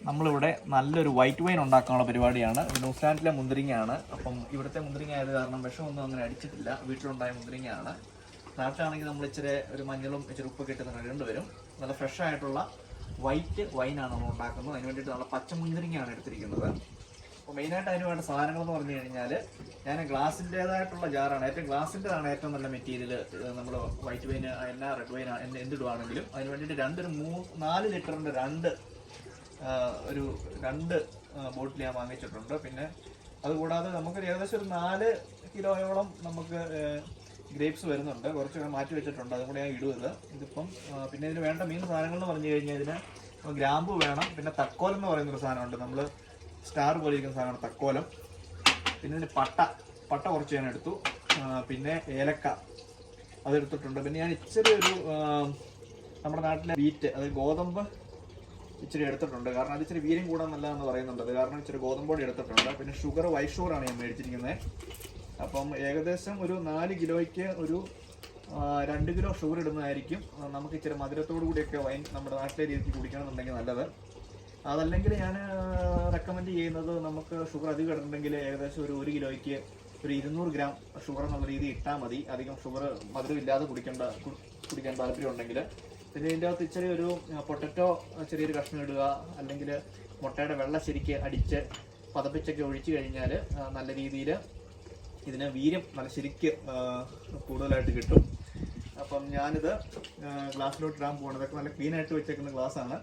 നമ്മളിവിടെ നല്ലൊരു white wine ഉണ്ടാക്കാനുള്ള പരിപാടിയാണ്. ന്യൂസിലാൻഡിലെ മുന്തിരിങ്ങയാണ്. അപ്പം ഇവിടുത്തെ മുന്തിരിങ്ങ ആയത് കാരണം വിഷമൊന്നും അങ്ങനെ അടിച്ചിട്ടില്ല. വീട്ടിലുണ്ടായ മുന്തിരിങ്ങയാണ്. നാട്ടിലാണെങ്കിൽ നമ്മൾ ഇച്ചിരി ഒരു മഞ്ഞളും ഇച്ചിരി ഉപ്പൊക്കെ ഇട്ട് ഇടേണ്ടി വരും. നല്ല ഫ്രഷ് ആയിട്ടുള്ള വൈറ്റ് വൈനാണ് നമ്മൾ ഉണ്ടാക്കുന്നത്. അതിന് വേണ്ടിയിട്ട് നല്ല പച്ചമുന്തിരിങ്ങയാണ് എടുത്തിരിക്കുന്നത്. അപ്പോൾ മെയിനായിട്ട് അതിന് വേണ്ട സാധനങ്ങൾ എന്ന് പറഞ്ഞു കഴിഞ്ഞാൽ ഞാൻ ഗ്ലാസിൻ്റേതായിട്ടുള്ള ജാറാണ്. ഗ്ലാസിൻ്റെതാണ് ഏറ്റവും നല്ല മെറ്റീരിയൽ. നമ്മൾ വൈറ്റ് വൈൻ എന്നാ റെഡ് വൈൻ എന്തിടുവാണെങ്കിലും അതിന് വേണ്ടിയിട്ട് 4 ലിറ്ററിൻ്റെ രണ്ട് ബോട്ടിൽ ഞാൻ വാങ്ങിച്ചിട്ടുണ്ട്. പിന്നെ അതുകൂടാതെ നമുക്ക് ഏകദേശം ഒരു 4 കിലോയോളം നമുക്ക് ഗ്രേപ്സ് വരുന്നുണ്ട്. കുറച്ച് മാറ്റി വെച്ചിട്ടുണ്ട്, അതും കൂടെ ഞാൻ ഇടുന്നത്. പിന്നെ ഇതിന് വേണ്ട മെയിൻ സാധനങ്ങൾ എന്ന് പറഞ്ഞു കഴിഞ്ഞാൽ ഇതിന് ഗ്രാമ്പു വേണം. പിന്നെ തക്കോലം എന്ന് പറയുന്നൊരു സാധനമുണ്ട്, നമ്മൾ സ്റ്റാർ പോലെ ഇരിക്കുന്ന സാധനമാണ് തക്കോലം. പിന്നെ ഇതിന് പട്ട കുറച്ച് ഞാൻ എടുത്തു. പിന്നെ ഏലക്ക അതെടുത്തിട്ടുണ്ട്. പിന്നെ ഞാൻ ഇച്ചിരി നമ്മുടെ നാട്ടിലെ വീറ്റ്, അത് ഗോതമ്പ് ഇച്ചിരി എടുത്തിട്ടുണ്ട്. കാരണം അത് ഇച്ചിരി വീര്യം കൂടാൻ നല്ലതെന്ന് പറയുന്നുണ്ട്. അത് കാരണം ഇച്ചിരി ഗോതമ്പ് പൊടി എടുത്തിട്ടുണ്ട്. പിന്നെ വൈറ്റ് ഷുഗറാണ് ഞാൻ മേടിച്ചിരിക്കുന്നത്. അപ്പം ഏകദേശം ഒരു 4 കിലോയ്ക്ക് ഒരു 2 കിലോ ഷുഗർ ഇടുന്നതായിരിക്കും നമുക്ക് ഇച്ചിരി മധുരത്തോടു കൂടിയൊക്കെ വൈൻ നമ്മുടെ നാട്ടിലെ രീതിക്ക് കുടിക്കണമെന്നുണ്ടെങ്കിൽ നല്ലത്. അതല്ലെങ്കിൽ ഞാൻ റെക്കമെൻഡ് ചെയ്യുന്നത് നമുക്ക് ഷുഗർ അധികം ഇടുന്നുണ്ടെങ്കിൽ ഏകദേശം ഒരു കിലോയ്ക്ക് ഒരു 200 ഗ്രാം ഷുഗർ എന്നുള്ള രീതി ഇട്ടാൽ മതി. അധികം ഷുഗർ മധുരം ഇല്ലാതെ കുടിക്കാൻ താല്പര്യം ഉണ്ടെങ്കിൽ. പിന്നെ ഇതിൻ്റെ അകത്ത് ഇച്ചിരി ഒരു പൊട്ടറ്റോ ചെറിയൊരു കഷ്ണം ഇടുക, അല്ലെങ്കിൽ മുട്ടയുടെ വെള്ള ശരിക്ക് അടിച്ച് പതപ്പിച്ചൊക്കെ ഒഴിച്ചു കഴിഞ്ഞാൽ നല്ല രീതിയിൽ ഇതിന് വീര്യം നല്ല ശരിക്ക് കൂടുതലായിട്ട് കിട്ടും. അപ്പം ഞാനിത് ഗ്ലാസ്സിലോട്ട് ഇടാൻ പോകണം. ഇതൊക്കെ നല്ല ക്ലീനായിട്ട് വെച്ചേക്കുന്ന ഗ്ലാസ്സാണ്.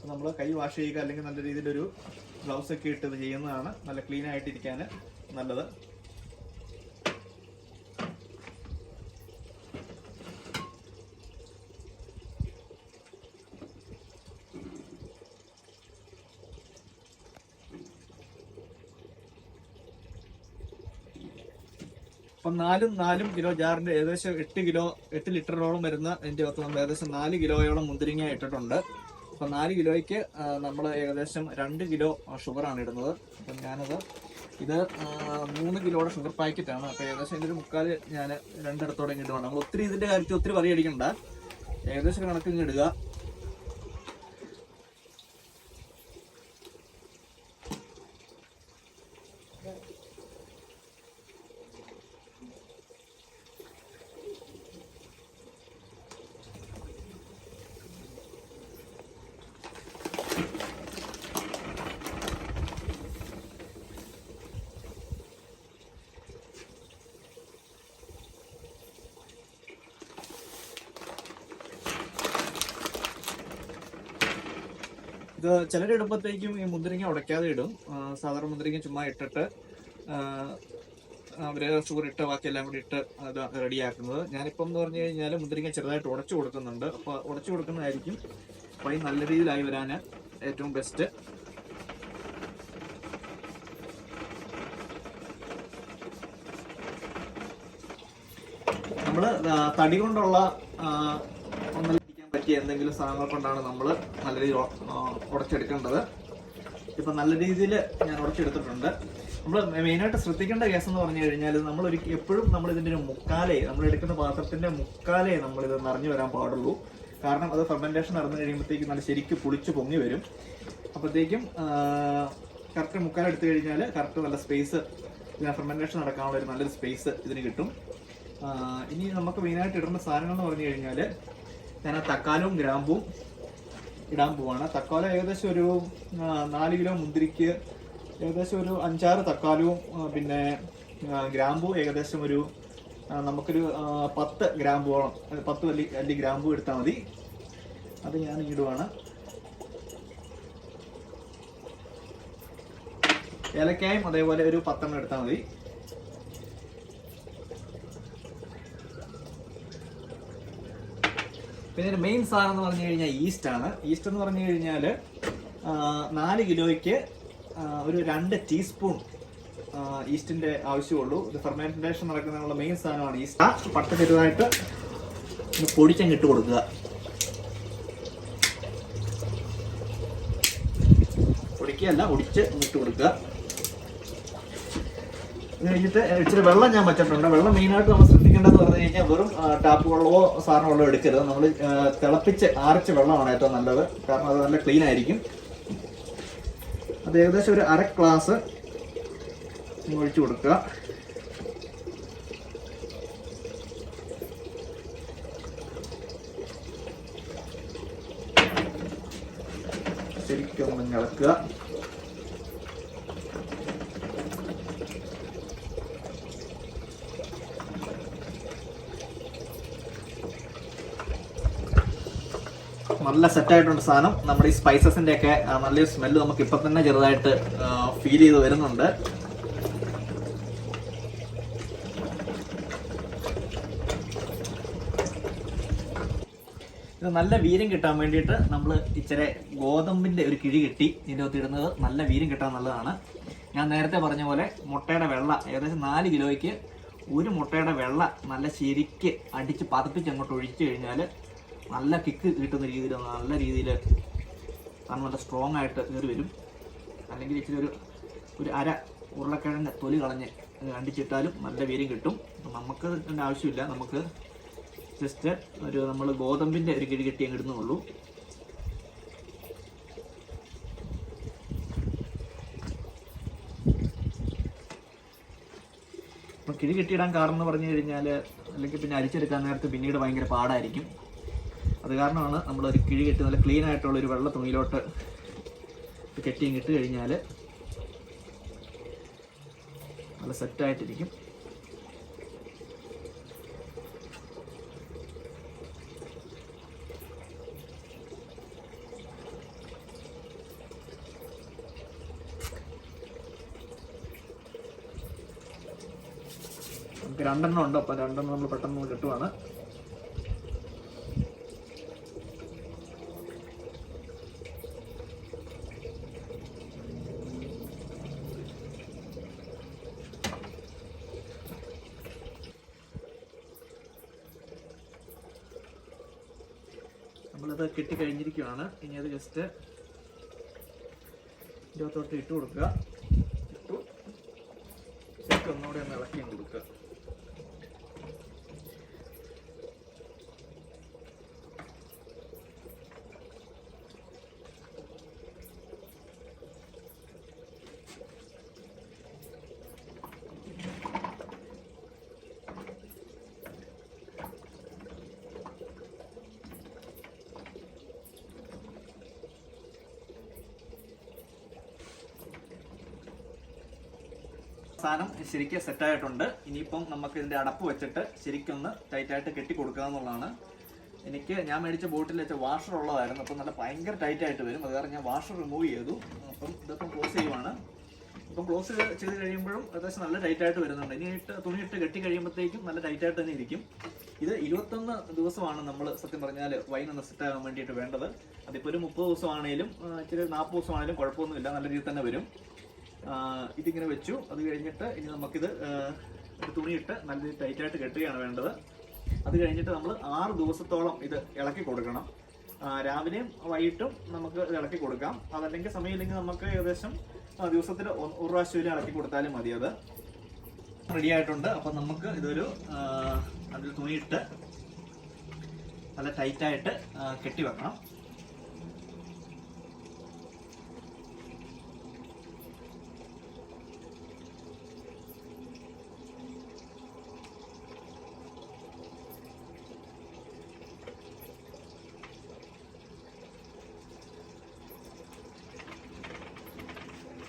നമ്മൾ കൈ വാഷ് ചെയ്യുക, അല്ലെങ്കിൽ നല്ല രീതിയിലൊരു ഗ്ലൗസൊക്കെ ഇട്ട് ഇത് ചെയ്യുന്നതാണ് നല്ല ക്ലീനായിട്ടിരിക്കാൻ നല്ലത്. അപ്പം 4 കിലോ ജാറിന്റെ ഏകദേശം 8 ലിറ്ററോളം വരുന്ന അതിൻ്റെ അകത്ത് നമ്മൾ ഏകദേശം 4 കിലോയോളം മുന്തിരിങ്ങ ഇട്ടിട്ടുണ്ട്. അപ്പം 4 കിലോയ്ക്ക് നമ്മൾ ഏകദേശം 2 കിലോ ഷുഗറാണ് ഇടുന്നത്. അപ്പം ഇത് 3 കിലോയുടെ ഷുഗർ പാക്കറ്റാണ്. അപ്പോൾ ഏകദേശം ഇതിൻ്റെ ഒരു 3/4 ഞാൻ രണ്ടിടത്തോടെ ഇടുവാണ്. നമ്മൾ ഒത്തിരി ഇതിൻ്റെ കാര്യത്തിൽ ഒത്തിരി പറയടിക്കണ്ട, ഏകദേശം കണക്കിങ് ഇടുക. ഇത് ചിലരിടുമ്പോഴത്തേക്കും ഈ മുന്തിരിങ്ങ ഉടയ്ക്കാതെ ഇടും. സാധാരണ മുന്തിരിങ്ങ ചുമ്മാ ഇട്ടിട്ട് അവർ ഷുഗർ ഇട്ട് ബാക്കിയെല്ലാം കൂടി ഇട്ട് അത് റെഡിയാക്കുന്നത്. ഞാനിപ്പം എന്ന് പറഞ്ഞു കഴിഞ്ഞാൽ മുന്തിരിങ്ങ ചെറുതായിട്ട് ഉടച്ചു കൊടുക്കുന്നുണ്ട്. അപ്പോൾ ഉടച്ചു കൊടുക്കുന്നതായിരിക്കും വൈൻ നല്ല രീതിയിലായി വരാൻ ഏറ്റവും ബെസ്റ്റ്. നമ്മൾ തടി കൊണ്ടുള്ള പറ്റിയ എന്തെങ്കിലും സാധനങ്ങൾ കൊണ്ടാണ് നമ്മൾ നല്ല രീതിയിൽ ഉടച്ചെടുക്കേണ്ടത്. ഇപ്പം നല്ല രീതിയിൽ ഞാൻ ഉടച്ചെടുത്തിട്ടുണ്ട്. നമ്മൾ മെയിനായിട്ട് ശ്രദ്ധിക്കേണ്ട കേസ് എന്ന് പറഞ്ഞു കഴിഞ്ഞാൽ എപ്പോഴും നമ്മളിതിൻ്റെ ഒരു നമ്മൾ എടുക്കുന്ന പാത്രത്തിൻ്റെ മുക്കാലേ നമ്മളിത് നിറഞ്ഞു വരാൻ പാടുള്ളൂ. കാരണം അത് ഫെർമെൻറ്റേഷൻ നടന്നു കഴിയുമ്പോഴത്തേക്കും നല്ല ശരിക്കും പുളിച്ച് പൊങ്ങി വരും. അപ്പോഴത്തേക്കും കറക്റ്റ് മുക്കാലെടുത്ത് കഴിഞ്ഞാൽ കറക്റ്റ് നല്ല സ്പേസ്, ഫെർമെൻറ്റേഷൻ നടക്കാനുള്ള ഒരു നല്ലൊരു സ്പേസ് ഇതിന് കിട്ടും. ഇനി നമുക്ക് മെയിനായിട്ട് ഇടേണ്ട സാധനങ്ങൾ എന്ന് പറഞ്ഞു കഴിഞ്ഞാൽ ഞാൻ തക്കാലവും ഗ്രാമ്പും ഇടാൻ പോവാണ്. തക്കാലം ഏകദേശം ഒരു 4 കിലോ മുന്തിരിക്ക് ഏകദേശം ഒരു 5-6 തക്കാലവും, പിന്നെ ഗ്രാമ്പു ഏകദേശം നമുക്കൊരു 10 ഗ്രാമ്പുകളോളം, 10 അല്ലി ഗ്രാമ്പു എടുത്താൽ മതി. അത് ഞാൻ ഇടുവാണ്. ഏലക്കായും അതേപോലെ ഒരു 10 എടുത്താൽ മതി. പിന്നെ മെയിൻ സാധനം എന്ന് പറഞ്ഞു കഴിഞ്ഞാൽ ഈസ്റ്റാണ്. ഈസ്റ്റ് എന്ന് പറഞ്ഞു കഴിഞ്ഞാൽ 4 കിലോയ്ക്ക് ഒരു 2 ടീസ്പൂൺ ഈസ്റ്റിൻ്റെ ആവശ്യമുള്ളൂ. ഇത് ഫെർമെൻറ്റേഷൻ നടക്കുന്നതിനുള്ള മെയിൻ സാധനമാണ് ഈസ്റ്റ്. പട്ട ചെറുതായിട്ട് പൊടിച്ചങ്ങ് ഇട്ട് കൊടുക്കുക. പൊടിക്കുകയല്ല, ഒടിച്ച് ഇട്ട് കൊടുക്കുക. ഇത് കഴിഞ്ഞിട്ട് ഇച്ചിരി വെള്ളം ഞാൻ വെച്ചിട്ടുണ്ട്. വെള്ളം മെയിനായിട്ട് നമ്മൾ ശ്രദ്ധിക്കേണ്ടതെന്ന് പറഞ്ഞു കഴിഞ്ഞാൽ വെറും ടാപ്പ് വെള്ളമോ സാധാരണ വെള്ളമോ എടുക്കരുത്. നമ്മൾ തിളപ്പിച്ച് ആറിച്ച വെള്ളമാണ് ഏറ്റവും നല്ലത്. കാരണം അത് നല്ല ക്ലീൻ ആയിരിക്കും. അത് ഏകദേശം ഒരു 1/2 ഗ്ലാസ് ഒഴിച്ചു കൊടുക്കുക. ശരിക്കും ഒന്ന് ഇളക്കുക. നല്ല സെറ്റായിട്ടുണ്ട് സാധനം. നമ്മുടെ ഈ സ്പൈസസിന്റെ ഒക്കെ നല്ലൊരു സ്മെല്ല് നമുക്ക് ഇപ്പൊ തന്നെ ചെറുതായിട്ട് ഫീൽ ചെയ്ത് വരുന്നുണ്ട്. ഇത് നല്ല വീര്യം കിട്ടാൻ വേണ്ടിയിട്ട് നമ്മൾ ഇച്ചിരി ഗോതമ്പിന്റെ ഒരു കിഴി കെട്ടി ഇതിൻ്റെ അകത്ത് ഇടുന്നത് നല്ല വീര്യം കിട്ടാൻ നല്ലതാണ്. ഞാൻ നേരത്തെ പറഞ്ഞ പോലെ മുട്ടയുടെ വെള്ള ഏകദേശം 4 കിലോയ്ക്ക് ഒരു മുട്ടയുടെ വെള്ള നല്ല ശരിക്ക് അടിച്ച് പതപ്പിച്ച് അങ്ങോട്ട് ഒഴിച്ചു കഴിഞ്ഞാൽ നല്ല കിക്ക് കിട്ടുന്ന രീതിയിൽ നല്ല രീതിയിൽ നല്ല സ്ട്രോങ് ആയിട്ട് കയറി വരും. അല്ലെങ്കിൽ ഇച്ചിരി ഒരു 1/2 ഉരുളക്കിഴങ്ങ് തൊലി കളഞ്ഞ് അടിച്ചിട്ടാലും നല്ല വീര്യം കിട്ടും. അപ്പം നമുക്ക് ഇതിൻ്റെ ആവശ്യമില്ല. നമുക്ക് ജസ്റ്റ് നമ്മൾ ഗോതമ്പിൻ്റെ ഒരു കിഴി കെട്ടി അങ്ങ് ഇടുന്നുള്ളൂ. അപ്പം കിഴി കെട്ടിയിടാൻ കാരണം എന്ന് പറഞ്ഞു കഴിഞ്ഞാൽ അല്ലെങ്കിൽ പിന്നെ അരിച്ചെടുക്കാൻ നേരത്ത് പിന്നീട് ഭയങ്കര പാടായിരിക്കും. അത് കാരണമാണ് നമ്മളൊരു കിഴി കെട്ടി നല്ല ക്ലീൻ ആയിട്ടുള്ളൊരു വെള്ള തുണിയിലോട്ട് കെട്ടിയും ഇട്ട് കഴിഞ്ഞാൽ നല്ല സെറ്റായിട്ടിരിക്കും. നമുക്ക് 2 എണ്ണം ഉണ്ട്. അപ്പം 2 എണ്ണം നമ്മൾ പെട്ടെന്ന് കിട്ടുവാണ്. നമ്മളിത് കെട്ടിക്കഴിഞ്ഞിരിക്കുകയാണ്. ഇനി അത് ജസ്റ്റ് ഇതിനകത്തോട്ട് ഇട്ട് കൊടുക്കുക. ശരിക്കും ഒന്നുകൂടെ ഒന്ന് ഇളക്കി കൊടുക്കുക. സാധനം ശരിക്കും സെറ്റായിട്ടുണ്ട്. ഇനിയിപ്പം നമുക്ക് ഇതിൻ്റെ അടപ്പ് വെച്ചിട്ട് ശരിക്കൊന്ന് ടൈറ്റായിട്ട് കെട്ടി കൊടുക്കുക എന്നുള്ളതാണ്. ഞാൻ മേടിച്ച ബോട്ടിൽ വെച്ച വാഷർ ഉള്ളതായിരുന്നു. അപ്പം നല്ല ഭയങ്കര ടൈറ്റായിട്ട് വരും. അത് കാരണം ഞാൻ വാഷർ റിമൂവ് ചെയ്തു. അപ്പം ഇതിപ്പം ക്ലോസ് ചെയ്യുവാണ്. ഇപ്പം ക്ലോസ് ചെയ്ത് കഴിയുമ്പോഴും ഏകദേശം നല്ല ടൈറ്റായിട്ട് വരുന്നുണ്ട്. ഇനി തുണിയിട്ട് കെട്ടി കഴിയുമ്പോഴത്തേക്കും നല്ല ടൈറ്റായിട്ട് തന്നെ ഇരിക്കും. ഇത് 21 ദിവസമാണ് നമ്മൾ സത്യം പറഞ്ഞാൽ വൈൻ ഒന്ന് സെറ്റാകാൻ വേണ്ടിയിട്ട് വേണ്ടത്. അതിപ്പോൾ ഒരു 30 ദിവസമാണേലും ഇച്ചിരി 40 ദിവസമാണേലും കുഴപ്പമൊന്നുമില്ല, നല്ല രീതിയിൽ തന്നെ വരും. ഇതിങ്ങനെ വെച്ചു. അത് കഴിഞ്ഞിട്ട് ഇനി നമുക്കിത് ഒരു തുണിയിട്ട് നല്ല രീതിയിൽ ടൈറ്റായിട്ട് കെട്ടുകയാണ് വേണ്ടത്. അത് കഴിഞ്ഞിട്ട് നമ്മൾ 6 ദിവസത്തോളം ഇത് ഇളക്കി കൊടുക്കണം. രാവിലെയും വൈകിട്ടും നമുക്ക് ഇത് ഇളക്കി കൊടുക്കാം. അതല്ലെങ്കിൽ സമയമില്ലെങ്കിൽ നമുക്ക് ഏകദേശം ദിവസത്തിൽ 1 പ്രാവശ്യം ഇളക്കി കൊടുത്താലും മതി. അത് റെഡി ആയിട്ടുണ്ട്. അപ്പം നമുക്ക് ഇതൊരു അതിൽ തുണിയിട്ട് നല്ല ടൈറ്റായിട്ട് കെട്ടി വെക്കണം.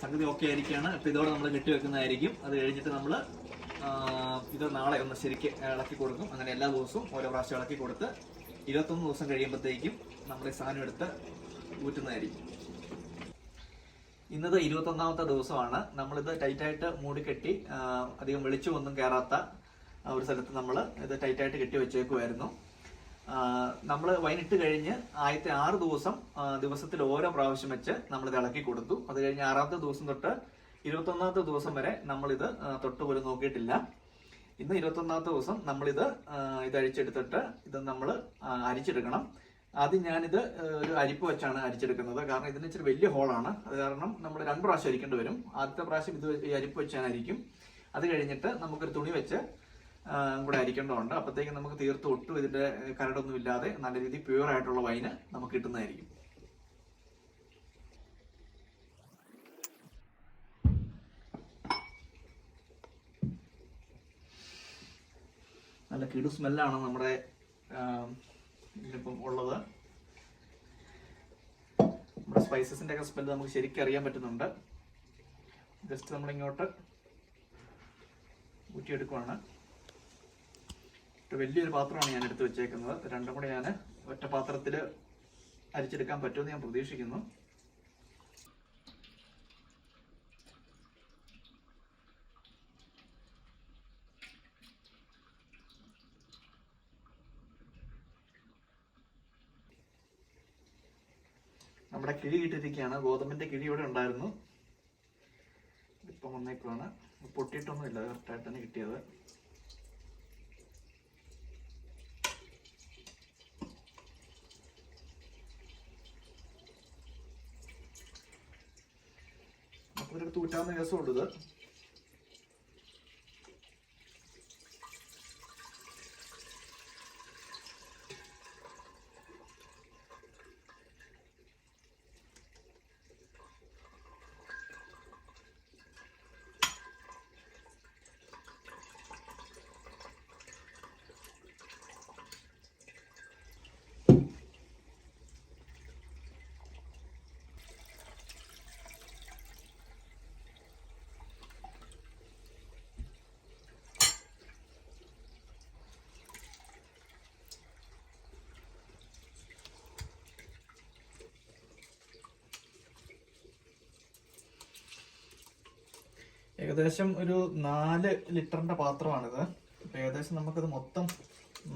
സംഗതി ഓക്കെ ആയിരിക്കുകയാണ്. അപ്പോൾ ഇതോടെ നമ്മൾ കെട്ടി വെക്കുന്നതായിരിക്കും. അത് കഴിഞ്ഞിട്ട് നമ്മൾ ഇത് നാളെ ഒന്ന് ശരിക്ക് ഇളക്കി കൊടുക്കും. അങ്ങനെ എല്ലാ ദിവസവും ഓരോ പ്രാവശ്യം ഇളക്കി കൊടുത്ത് 21 ദിവസം കഴിയുമ്പോഴത്തേക്കും നമ്മൾ ഈ സാധനം എടുത്ത് ഊറ്റുന്നതായിരിക്കും. ഇന്നത് 21ാമത്തെ ദിവസമാണ്. നമ്മളിത് ടൈറ്റായിട്ട് മൂടിക്കെട്ടി അധികം വെളിച്ചമൊന്നും കയറാത്ത ഒരു സ്ഥലത്ത് നമ്മൾ ഇത് ടൈറ്റായിട്ട് കെട്ടി വെച്ചേക്കുമായിരുന്നു. നമ്മൾ വൈനിട്ട് കഴിഞ്ഞ് ആദ്യത്തെ 6 ദിവസം ദിവസത്തിൽ ഓരോ പ്രാവശ്യം വെച്ച് നമ്മളിത് ഇളക്കി കൊടുത്തു. അത് കഴിഞ്ഞ് 6ാമത്തെ ദിവസം തൊട്ട് 21ാമത്തെ ദിവസം വരെ നമ്മളിത് തൊട്ട് പോലും നോക്കിയിട്ടില്ല. ഇന്ന് 21ാമത്തെ ദിവസം നമ്മളിത് അഴിച്ചെടുത്തിട്ട് ഇത് നമ്മൾ അരിച്ചെടുക്കണം. ആദ്യം ഞാനിത് ഒരു അരിപ്പ് വെച്ചാണ് അരിച്ചെടുക്കുന്നത്. കാരണം ഇതിന് ഇച്ചിരി വലിയ ഹോളാണ്. അത് കാരണം നമ്മൾ 2 പ്രാവശ്യം അരിക്കേണ്ടി വരും. ആദ്യത്തെ പ്രാവശ്യം ഇത് ഈ അരിപ്പ് വെച്ചായിരിക്കും. അത് കഴിഞ്ഞിട്ട് നമുക്കൊരു തുണി വെച്ച് കൂടെ അരിക്കേണ്ടതുണ്ട്. അപ്പോഴത്തേക്കും നമുക്ക് തീർത്തും ഒട്ടും ഇതിന്റെ കരടൊന്നും ഇല്ലാതെ നല്ല രീതിയിൽ പ്യൂർ ആയിട്ടുള്ള വൈന് നമുക്ക് കിട്ടുന്നതായിരിക്കും. നല്ല കിടു സ്മെല്ലാണ് നമ്മുടെ ഇതിലിപ്പം ഉള്ളത്. നമ്മുടെ സ്പൈസസിൻ്റെ ഒക്കെ സ്മെല്ല് നമുക്ക് ശരിക്കും അറിയാൻ പറ്റുന്നുണ്ട്. ജസ്റ്റ് നമ്മളിങ്ങോട്ട് ഊറ്റിയെടുക്കുവാണ്. വലിയൊരു പാത്രമാണ് ഞാൻ എടുത്ത് വെച്ചേക്കുന്നത്. രണ്ടും കൂടെ ഞാൻ ഒറ്റ പാത്രത്തിൽ അരിച്ചെടുക്കാൻ പറ്റുമെന്ന് ഞാൻ പ്രതീക്ഷിക്കുന്നു. നമ്മുടെ കിഴി ഇട്ടിരിക്കുകയാണ്. ഗോതമ്പിന്റെ കിഴി ഇവിടെ ഉണ്ടായിരുന്നു, ഇപ്പം വന്നേക്കുവാണ്. പൊട്ടിയിട്ടൊന്നുമില്ല, കറക്റ്റായിട്ട് തന്നെ കിട്ടിയത്. അപ്പോൾ ഇതെടുത്ത് ഊറ്റാവുന്ന കേസുള്ളൂ ഇത്. ഏകദേശം ഒരു 4 ലിറ്ററിന്റെ പാത്രമാണിത്. അപ്പൊ ഏകദേശം നമുക്കത് മൊത്തം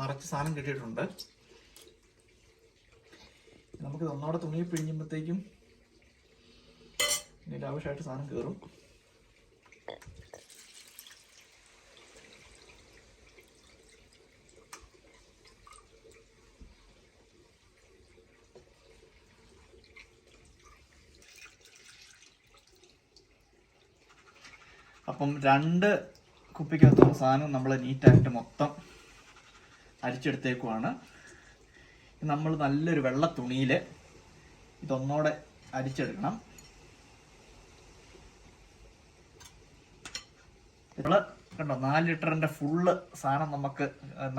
നിറച്ച് സാധനം കിട്ടിയിട്ടുണ്ട്. നമുക്കിത് ഒന്നോടെ തുണി പിഴിഞ്ഞുമ്പോഴത്തേക്കും ഇതിൽ ആവശ്യമായിട്ട് സാധനം കയറും. അപ്പം 2 കുപ്പിക്കകത്തുള്ള സാധനം നമ്മൾ നീറ്റായിട്ട് മൊത്തം അരിച്ചെടുത്തേക്കുവാണ്. നമ്മൾ നല്ലൊരു വെള്ള തുണിയിൽ ഇതൊന്നോടെ അരിച്ചെടുക്കണം. നമ്മൾ കണ്ടോ 4 ലിറ്ററിന്റെ ഫുള്ള് സാധനം നമുക്ക്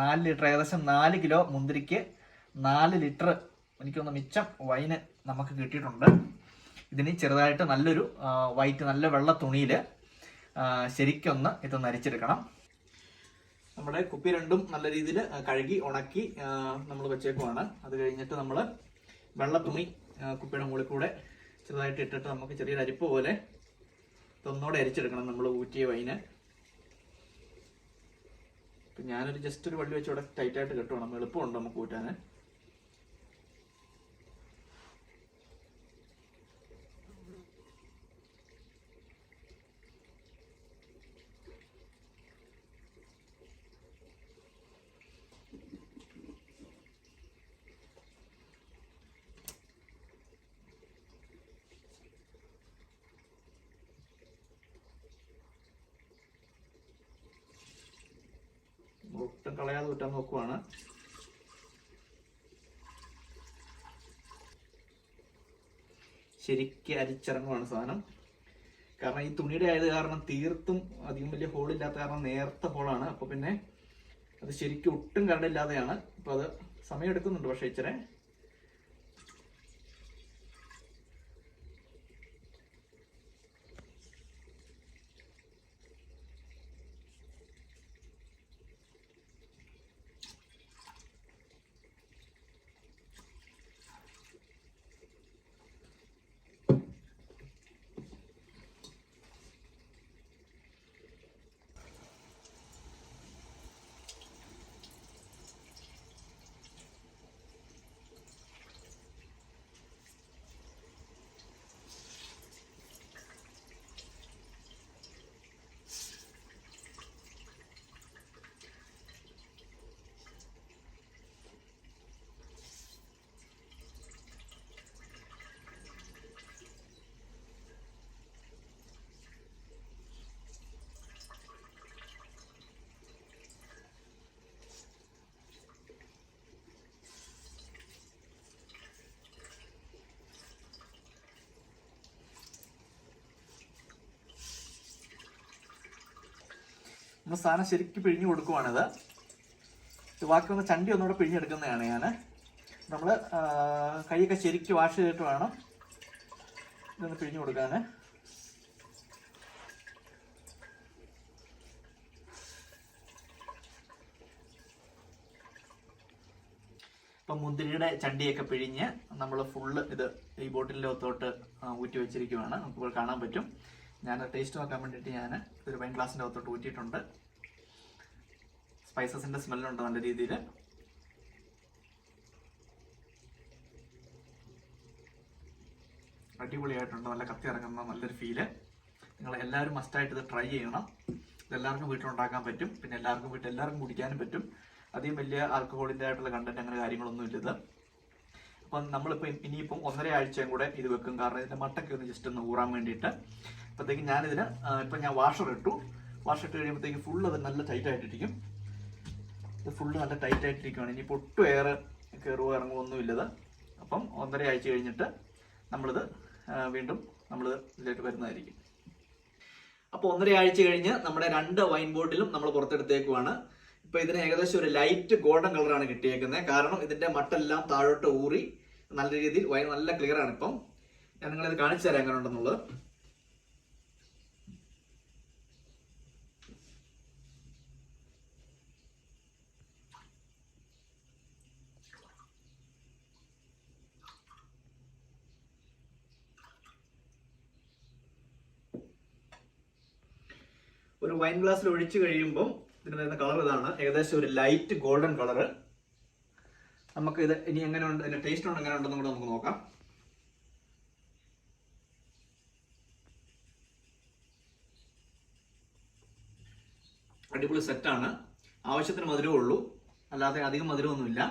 4 ലിറ്റർ, ഏകദേശം 4 കിലോ മുന്തിരിക്ക് 4 ലിറ്റർ എനിക്കൊന്ന് മിച്ചം വൈന് നമുക്ക് കിട്ടിയിട്ടുണ്ട്. ഇതിന് ചെറുതായിട്ട് നല്ലൊരു നല്ല വെള്ള തുണിയിൽ ശരിക്കൊന്ന് ഇതൊന്ന് അരിച്ചെടുക്കണം. നമ്മുടെ കുപ്പി രണ്ടും നല്ല രീതിയിൽ കഴുകി ഉണക്കി നമ്മൾ വെച്ചേക്കുവാണ്. അത് കഴിഞ്ഞിട്ട് നമ്മൾ വെള്ള തുണി കുപ്പിയുടെ മുകളിൽ കൂടെ ചെറുതായിട്ട് ഇട്ടിട്ട് നമുക്ക് ചെറിയൊരു അരിപ്പ് പോലെ ഇതൊന്നോടെ അരിച്ചെടുക്കണം നമ്മൾ ഊറ്റിയ വൈന്. ഇപ്പം ഞാനൊരു ജസ്റ്റ് ഒരു വള്ളി വെച്ച് ഇവിടെ ടൈറ്റായിട്ട് കെട്ടുവേണം, എളുപ്പമുണ്ട് നമുക്ക് ഊറ്റാൻ. ഒട്ടും കളയാതെ ഊറ്റാൻ നോക്കുവാണ്. ശരിക്കും അരിച്ചിറങ്ങുവാണ് സാധനം. കാരണം ഈ തുണിയുടെ ആയത് കാരണം തീർത്തും അധികം വലിയ ഹോളില്ലാത്ത കാരണം നേർത്ത ഹോളാണ്. അപ്പോൾ പിന്നെ അത് ശരിക്കും ഒട്ടും കരടില്ലാതെയാണ്. അപ്പോൾ അത് സമയം എടുക്കുന്നുണ്ട്, പക്ഷേ ഇച്ചിരി നമ്മൾ സാധനം ശരിക്കും പിഴിഞ്ഞു കൊടുക്കുവാണിത്. ബാക്കി ഒന്ന് ചണ്ടി ഒന്നുകൂടെ പിഴിഞ്ഞെടുക്കുന്നതാണ് ഞാൻ. നമ്മൾ കൈയൊക്കെ ശരിക്കും വാഷ് ചെയ്തിട്ട് വേണം ഇതൊന്ന് പിഴിഞ്ഞു കൊടുക്കാൻ. ഇപ്പം മുന്തിരിയുടെ ചണ്ടിയൊക്കെ പിഴിഞ്ഞ് നമ്മൾ ഫുള്ള് ഇത് ഈ ബോട്ടിലിൻ്റെ ഒത്തോട്ട് ഊറ്റി വെച്ചിരിക്കുവാണ്. നമുക്കിപ്പോൾ കാണാൻ പറ്റും. ഞാൻ ടേസ്റ്റ് നോക്കാൻ വേണ്ടിയിട്ട് ഞാൻ ഒരു വൈൻ ഗ്ലാസിൻ്റെ ഒത്തോട്ട് ഊറ്റിയിട്ടുണ്ട്. സ്പൈസസിൻ്റെ സ്മെല്ലുണ്ട് നല്ല രീതിയിൽ. അടിപൊളിയായിട്ടുണ്ട്. നല്ല കത്തി ഇറങ്ങുന്ന നല്ലൊരു ഫീല്. നിങ്ങൾ എല്ലാവരും മസ്റ്റായിട്ട് ഇത് ട്രൈ ചെയ്യണം. ഇതെല്ലാവർക്കും വീട്ടിലുണ്ടാക്കാൻ പറ്റും. പിന്നെ എല്ലാവർക്കും കുടിക്കാനും പറ്റും. അധികം വലിയ ആൽക്കഹോളിൻ്റെ ആയിട്ടുള്ള കണ്ടന്റ് അങ്ങനെ കാര്യങ്ങളൊന്നും ഇല്ലത്. അപ്പം നമ്മളിപ്പോൾ ഇനിയിപ്പം 1.5 ആഴ്ചയും കൂടെ ഇത് വെക്കും. കാരണം ഇതിൻ്റെ മട്ടൊക്കെ ഒന്ന് ജസ്റ്റ് ഒന്ന് ഊറാൻ വേണ്ടിയിട്ട്. അപ്പോഴത്തേക്കും ഞാനിതിന് ഇപ്പം ഞാൻ വാഷർ ഇട്ട് കഴിയുമ്പോഴത്തേക്കും ഫുള്ള് അത് നല്ല ടൈറ്റ് ആയിട്ടിരിക്കും. ഇത് ഫുള്ള് നല്ല ടൈറ്റ് ആയിട്ടിരിക്കുകയാണ്. ഇനിയിപ്പോൾ ഒട്ടും എയർ കയറുകയോ ഇറങ്ങുമോ ഒന്നും ഇല്ലത്. അപ്പം 1.5 ആഴ്ച കഴിഞ്ഞിട്ട് നമ്മളിത് വീണ്ടും ഇതിലേക്ക് വരുന്നതായിരിക്കും. അപ്പോൾ 1.5 ആഴ്ച കഴിഞ്ഞ് നമ്മുടെ 2 വൈൻ ബോട്ടിലും നമ്മൾ പുറത്തെടുത്തേക്കുവാണ്. ഇപ്പൊ ഇതിന് ഏകദേശം ഒരു ലൈറ്റ് ഗോൾഡൻ കളറാണ് കിട്ടിയേക്കുന്നത്. കാരണം ഇതിന്റെ മട്ടെല്ലാം താഴോട്ട് ഊറി നല്ല രീതിയിൽ വൈൻ നല്ല ക്ലിയർ ആണ്. ഇപ്പം ഞാൻ നിങ്ങളിത് കാണിച്ചു തരാം എങ്ങനെ ഉണ്ടെന്നുള്ളത്. ഒരു വൈൻ ഗ്ലാസ്സിൽ ഒഴിച്ചു കഴിയുമ്പോൾ ഇതിന് വരുന്ന കളർ ഇതാണ്. ഏകദേശം ഒരു ലൈറ്റ് ഗോൾഡൻ കളറ്. നമുക്ക് ഇത് ഇനി എങ്ങനെ ഉണ്ട്, ഇതിന്റെ ടേസ്റ്റ് ഉണ്ട് എങ്ങനെ ഉണ്ടെന്നും കൂടെ നമുക്ക് നോക്കാം. അടിപൊളി സെറ്റാണ്. ആവശ്യത്തിന് മധുരമേ ഉള്ളൂ, അല്ലാതെ അധികം മധുരമൊന്നുമില്ല.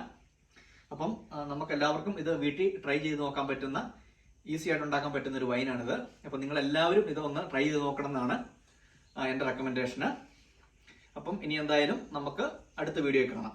അപ്പം നമുക്ക് എല്ലാവർക്കും ഇത് വീട്ടിൽ ട്രൈ ചെയ്ത് നോക്കാൻ പറ്റുന്ന, ഈസി ആയിട്ട് ഉണ്ടാക്കാൻ പറ്റുന്ന ഒരു വൈനാണിത്. അപ്പം നിങ്ങൾ എല്ലാവരും ഇതൊന്ന് ട്രൈ ചെയ്ത് നോക്കണം എന്നാണ് എൻ്റെ റെക്കമെൻഡേഷന്. അപ്പം ഇനി എന്തായാലും നമുക്ക് അടുത്ത വീഡിയോ കാണാം.